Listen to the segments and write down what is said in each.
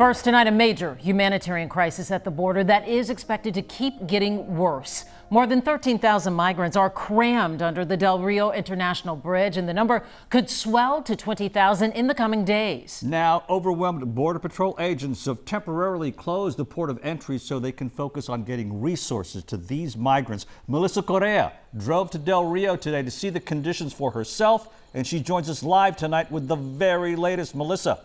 First tonight, a major humanitarian crisis at the border that is expected to keep getting worse. More than 13,000 migrants are crammed under the Del Rio International Bridge, and the number could swell to 20,000 in the coming days. Now, overwhelmed Border Patrol agents have temporarily closed the port of entry so they can focus on getting resources to these migrants. Melissa Correa drove to Del Rio today to see the conditions for herself, and she joins us live tonight with the very latest. Melissa.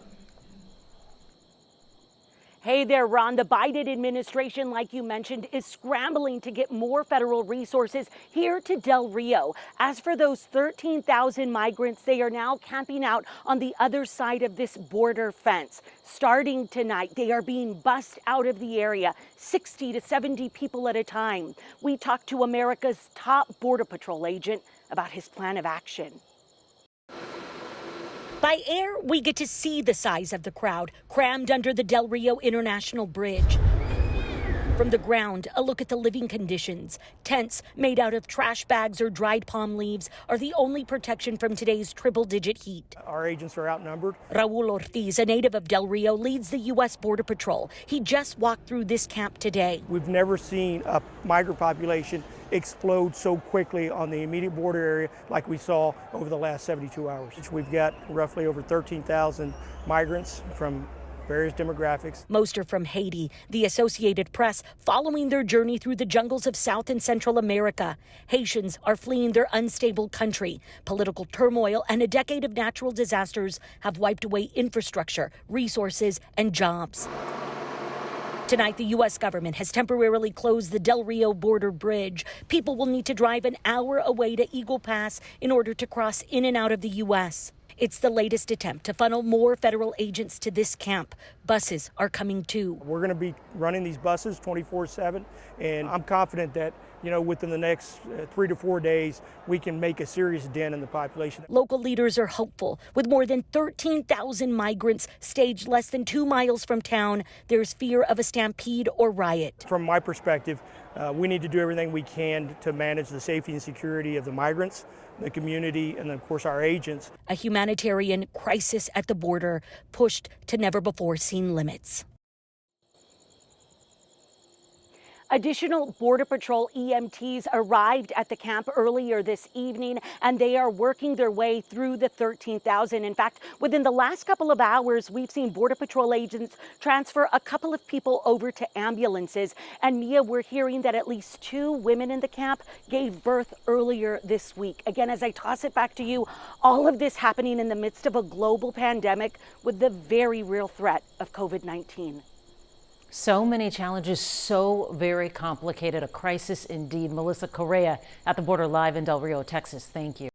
Hey there, Ron. The Biden administration, like you mentioned, is scrambling to get more federal resources here to Del Rio. As for those 13,000 migrants, they are now camping out on the other side of this border fence. Starting tonight, they are being bussed out of the area, 60 to 70 people at a time. We talked to America's top Border Patrol agent about his plan of action. By air, we get to see the size of the crowd crammed under the Del Rio International Bridge. From the ground, a look at the living conditions. Tents made out of trash bags or dried palm leaves are the only protection from today's triple-digit heat. Our agents are outnumbered. Raul Ortiz, a native of Del Rio, leads the U.S. Border Patrol. He just walked through this camp today. We've never seen a migrant population explode so quickly on the immediate border area like we saw over the last 72 hours. We've got roughly over 13,000 migrants from various demographics. Most are from Haiti. The Associated Press following their journey through the jungles of South and Central America. Haitians are fleeing their unstable country. Political turmoil and a decade of natural disasters have wiped away infrastructure, resources, and jobs. Tonight, the U.S. government has temporarily closed the Del Rio border bridge. People will need to drive an hour away to Eagle Pass in order to cross in and out of the U.S. It's the latest attempt to funnel more federal agents to this camp. Buses are coming too. We're going to be running these buses 24/7, and I'm confident that, within the next 3 to 4 days, we can make a serious dent in the population. Local leaders are hopeful. With more than 13,000 migrants staged less than 2 miles from town, there's fear of a stampede or riot. From my perspective, we need to do everything we can to manage the safety and security of the migrants, the community, and of course our agents. A humanitarian crisis at the border pushed to never-before-seen limits. Additional Border Patrol EMTs arrived at the camp earlier this evening, and they are working their way through the 13,000. In fact, within the last couple of hours, we've seen Border Patrol agents transfer a couple of people over to ambulances. And Mia, we're hearing that at least 2 women in the camp gave birth earlier this week. Again, as I toss it back to you, all of this happening in the midst of a global pandemic with the very real threat of COVID-19. So many challenges, so very complicated. A crisis indeed. Melissa Correa at the border live in Del Rio, Texas. Thank you.